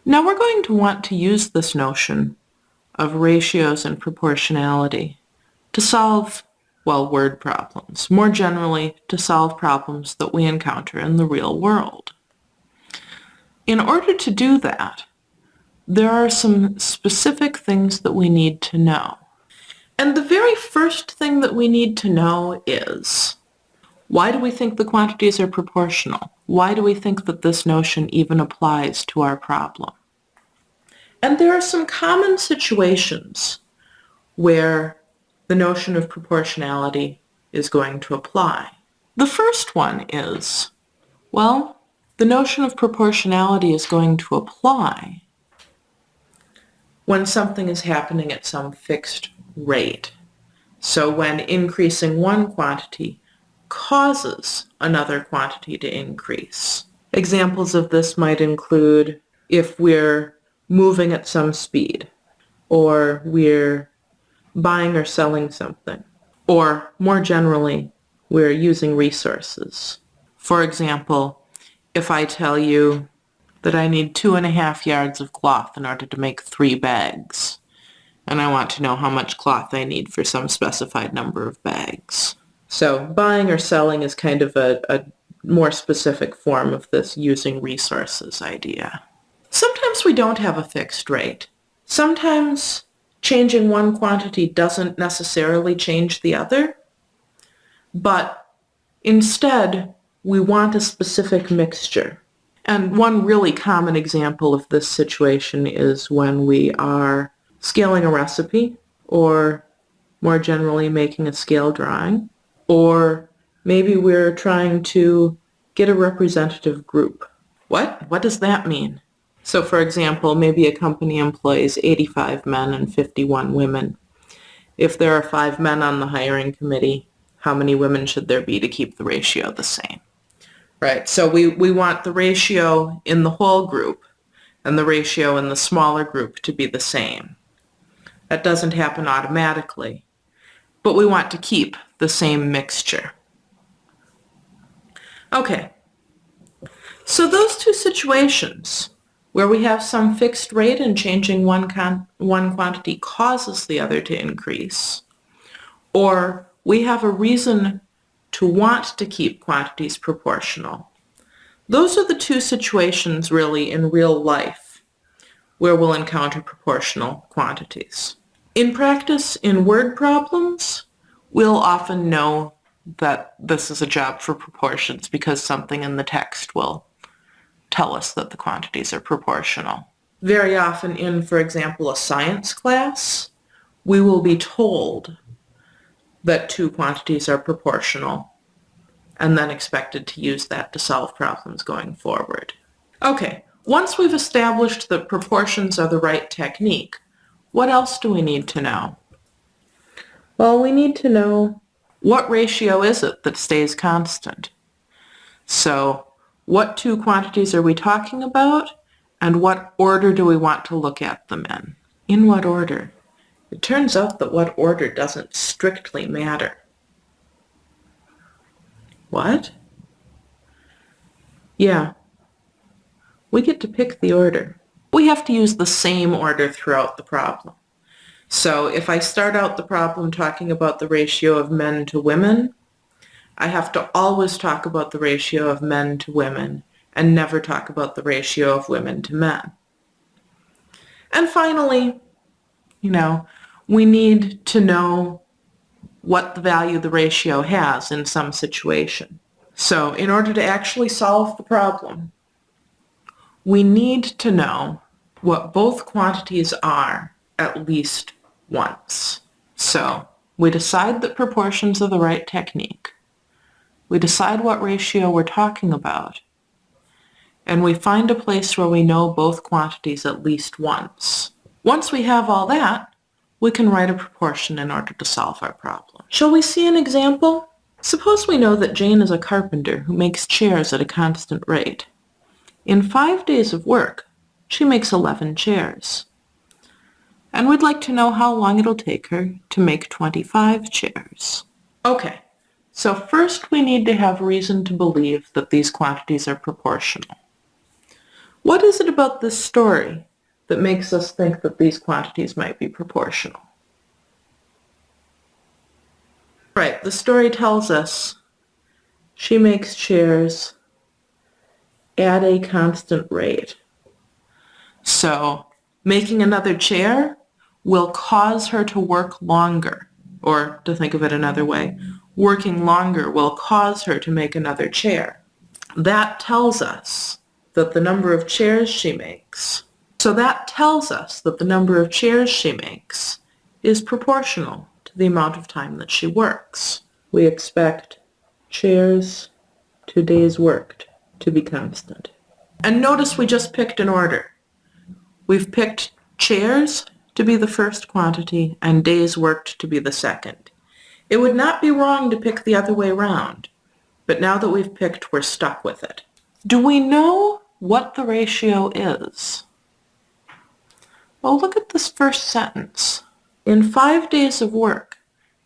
Now we're going to want to use this notion of ratios and proportionality to solve, well, word problems, more generally to solve problems that we encounter in the real world. In order to do that, there are some specific things that we need to know. And the very first thing that we need to know is, why do we think the quantities are proportional? Why do we think that this notion even applies to our problem? And there are some common situations where the notion of proportionality is going to apply. The first one is, well, the notion of proportionality is going to apply when something is happening at some fixed rate. So when increasing one quantity causes another quantity to increase. Examples of this might include if we're moving at some speed, or we're buying or selling something, or more generally, we're using resources. For example, if I tell you that I need 2.5 yards of cloth in order to make 3 bags, and I want to know how much cloth I need for some specified number of bags. So buying or selling is kind of a more specific form of this using resources idea. Sometimes we don't have a fixed rate. Sometimes changing one quantity doesn't necessarily change the other, but instead we want a specific mixture. And one really common example of this situation is when we are scaling a recipe, or more generally making a scale drawing, or maybe we're trying to get a representative group. What does that mean? So for example, maybe a company employs 85 men and 51 women. If there are 5 men on the hiring committee, how many women should there be to keep the ratio the same? Right, so we want the ratio in the whole group and the ratio in the smaller group to be the same. That doesn't happen automatically, but we want to keep the same mixture. Okay, so those two situations where we have some fixed rate and changing one quantity causes the other to increase, or we have a reason to want to keep quantities proportional. Those are the two situations really in real life where we'll encounter proportional quantities. In practice, in word problems, we'll often know that this is a job for proportions because something in the text will tell us that the quantities are proportional. Very often in, for example, a science class, we will be told that 2 quantities are proportional and then expected to use that to solve problems going forward. Okay, once we've established that proportions are the right technique, what else do we need to know? Well, we need to know what ratio is it that stays constant. So what 2 quantities are we talking about, and what order do we want to look at them in? In what order? It turns out that what order doesn't strictly matter. What? Yeah, we get to pick the order. We have to use the same order throughout the problem. So if I start out the problem talking about the ratio of men to women, I have to always talk about the ratio of men to women and never talk about the ratio of women to men. And finally, we need to know what the value the ratio has in some situation. So in order to actually solve the problem, we need to know what both quantities are at least once. So we decide that proportions are the right technique. We decide what ratio we're talking about, and we find a place where we know both quantities at least once. Once we have all that, we can write a proportion in order to solve our problem. Shall we see an example? Suppose we know that Jane is a carpenter who makes chairs at a constant rate. In 5 days of work, she makes 11 chairs. And we'd like to know how long it'll take her to make 25 chairs. Okay, so first we need to have reason to believe that these quantities are proportional. What is it about this story that makes us think that these quantities might be proportional? Right, the story tells us she makes chairs at a constant rate. So making another chair will cause her to work longer, or to think of it another way, working longer will cause her to make another chair. That tells us that the number of chairs she makes. So that tells us that the number of chairs she makes is proportional to the amount of time that she works. We expect chairs to days worked to be constant. And notice we just picked an order. We've picked chairs to be the first quantity and days worked to be the second. It would not be wrong to pick the other way around, but now that we've picked, we're stuck with it. Do we know what the ratio is? Well, look at this first sentence. In 5 days of work,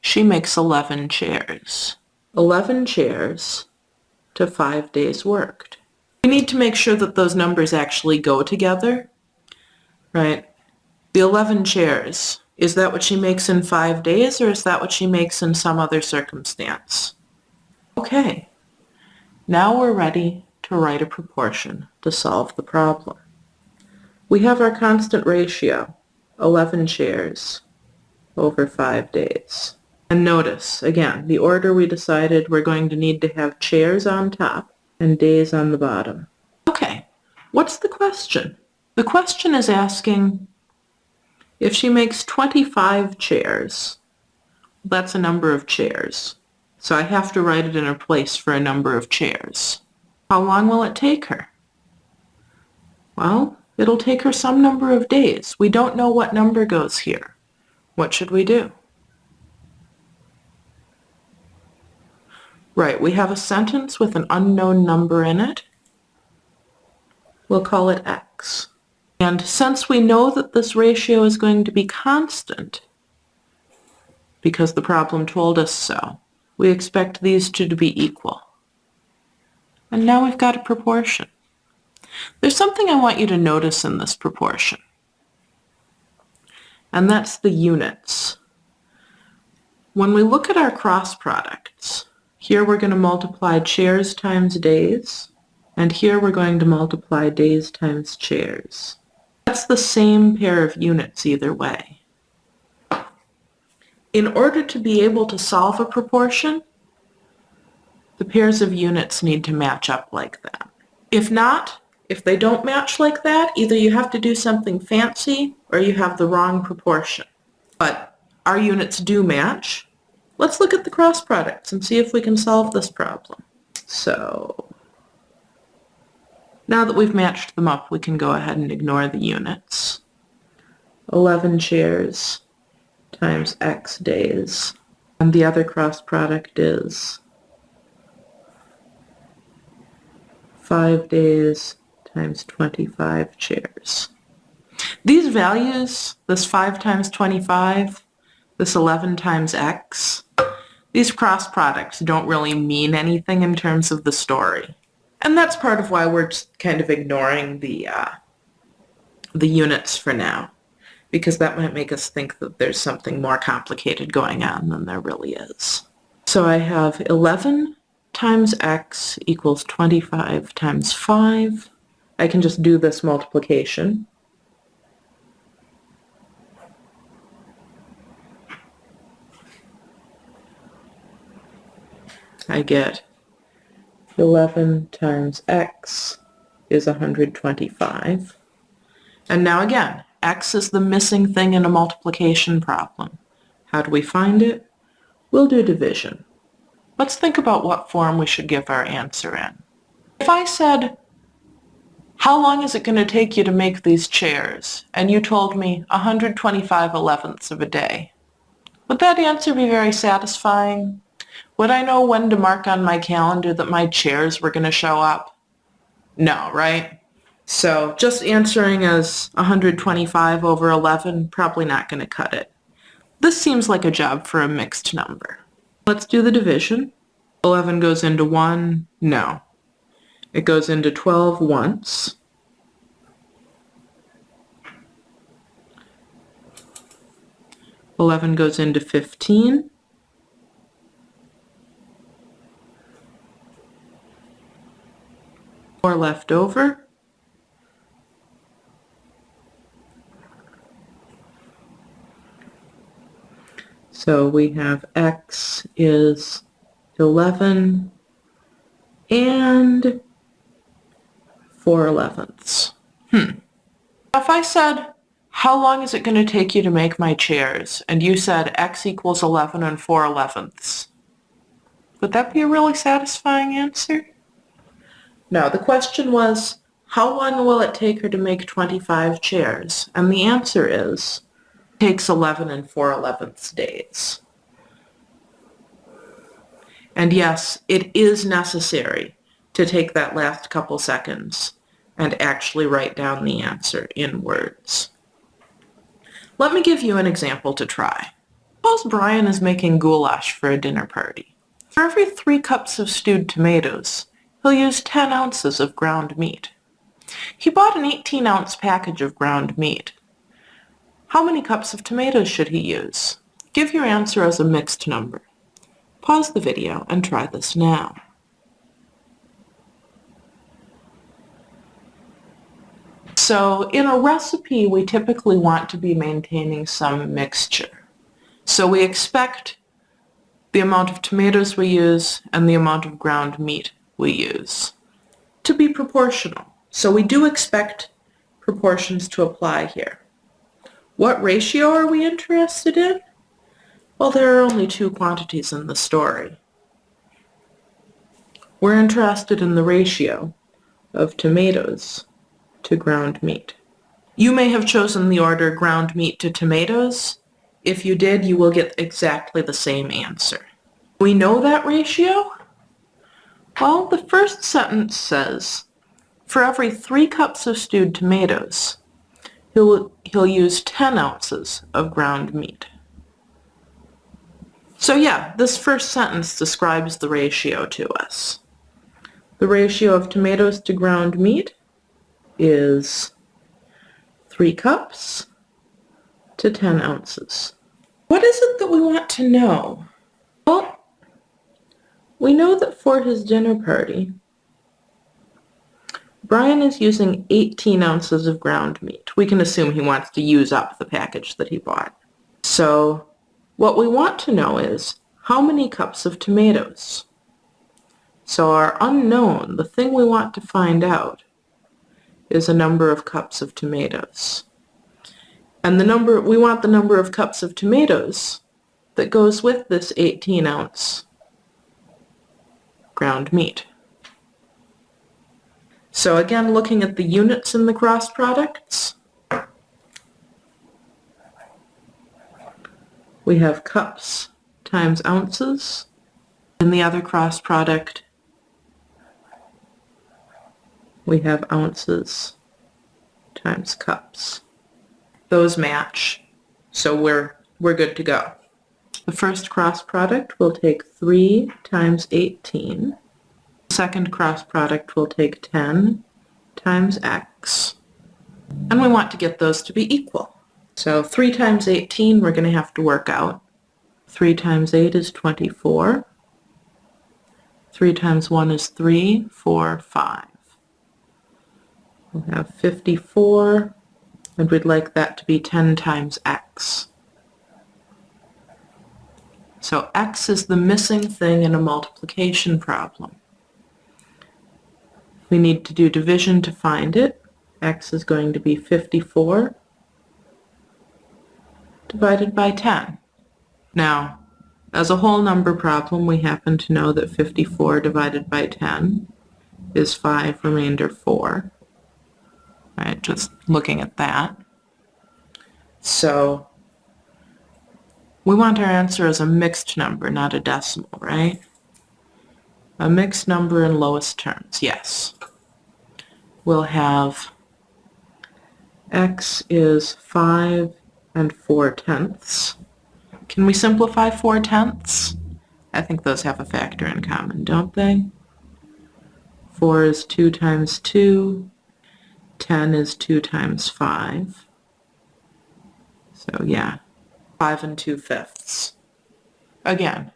she makes 11 chairs. 11 chairs to 5 days worked. We need to make sure that those numbers actually go together, right? The 11 chairs, is that what she makes in 5 days, or is that what she makes in some other circumstance? Okay, now we're ready to write a proportion to solve the problem. We have our constant ratio, 11 chairs over 5 days. And notice, again, the order we decided we're going to need to have chairs on top and days on the bottom. Okay, what's the question? The question is asking if she makes 25 chairs, that's a number of chairs. So I have to write it in a place for a number of chairs. How long will it take her? Well, it'll take her some number of days. We don't know what number goes here. What should we do? Right, we have a sentence with an unknown number in it. We'll call it x. And since we know that this ratio is going to be constant, because the problem told us so, we expect these two to be equal. And now we've got a proportion. There's something I want you to notice in this proportion, and that's the units. When we look at our cross products, here we're going to multiply chairs times days, and here we're going to multiply days times chairs. That's the same pair of units either way. In order to be able to solve a proportion, the pairs of units need to match up like that. If not, if they don't match like that, either you have to do something fancy or you have the wrong proportion. But our units do match. Let's look at the cross products and see if we can solve this problem. So now that we've matched them up, we can go ahead and ignore the units. 11 chairs times x days. And the other cross product is 5 days times 25 chairs. These values, this 5 times 25, this 11 times x, these cross products don't really mean anything in terms of the story. And that's part of why we're just kind of ignoring the units for now, because that might make us think that there's something more complicated going on than there really is. So I have 11 times x equals 25 times 5. I can just do this multiplication. I get 11 times x is 125. And now again, x is the missing thing in a multiplication problem. How do we find it? We'll do division. Let's think about what form we should give our answer in. If I said, how long is it going to take you to make these chairs? And you told me 125 elevenths of a day. Would that answer be very satisfying? Would I know when to mark on my calendar that my chairs were going to show up? No, right? So just answering as 125 over 11, probably not going to cut it. This seems like a job for a mixed number. Let's do the division. 11 goes into 1. No. It goes into 12 once. 11 goes into 15. Four left over. So we have x is 11 and 4/11. If I said, how long is it going to take you to make my chairs? And you said x equals 11 and 4/11. Would that be a really satisfying answer? No, the question was, how long will it take her to make 25 chairs? And the answer is, it takes 11 and 4/11 days. And yes, it is necessary to take that last couple seconds and actually write down the answer in words. Let me give you an example to try. Suppose Brian is making goulash for a dinner party. For every 3 cups of stewed tomatoes, he'll use 10 ounces of ground meat. He bought an 18-ounce package of ground meat. How many cups of tomatoes should he use? Give your answer as a mixed number. Pause the video and try this now. So in a recipe, we typically want to be maintaining some mixture. So we expect the amount of tomatoes we use and the amount of ground meat we use to be proportional. So we do expect proportions to apply here. What ratio are we interested in? Well, there are only 2 quantities in the story. We're interested in the ratio of tomatoes to ground meat. You may have chosen the order ground meat to tomatoes. If you did, you will get exactly the same answer. We know that ratio? Well, the first sentence says, for every 3 cups of stewed tomatoes, he'll use 10 ounces of ground meat. So yeah, this first sentence describes the ratio to us. The ratio of tomatoes to ground meat is 3 cups to 10 ounces. What is it that we want to know? Well, we know that for his dinner party, Brian is using 18 ounces of ground meat. We can assume he wants to use up the package that he bought. So what we want to know is how many cups of tomatoes. So our unknown, the thing we want to find out, is a number of cups of tomatoes. And we want the number of cups of tomatoes that goes with this 18-ounce ground meat. So again, looking at the units in the cross products, we have cups times ounces. In the other cross product, we have ounces times cups. Those match, so we're good to go. The first cross product will take 3 times 18. The second cross product will take 10 times x. And we want to get those to be equal. So 3 times 18 we're going to have to work out. 3 times 8 is 24. 3 times 1 is 3, 4, 5. We'll have 54, and we'd like that to be 10 times x. So x is the missing thing in a multiplication problem. We need to do division to find it. X is going to be 54 divided by 10. Now, as a whole number problem, we happen to know that 54 divided by 10 is 5 remainder 4. Right, just looking at that. So we want our answer as a mixed number, not a decimal, right? A mixed number in lowest terms, yes. We'll have x is 5 and 4/10. Can we simplify 4/10? I think those have a factor in common, don't they? 4 is 2 times 2. 10 is 2 times 5. So yeah, 5 2/5. Again,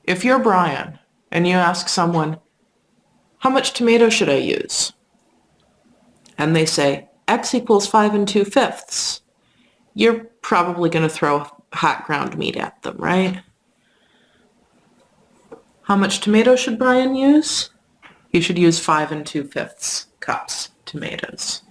if you're Brian and you ask someone, how much tomato should I use? And they say, X equals 5 2/5. You're probably going to throw hot ground meat at them, right? How much tomato should Brian use? He should use 5 2/5 cups tomatoes.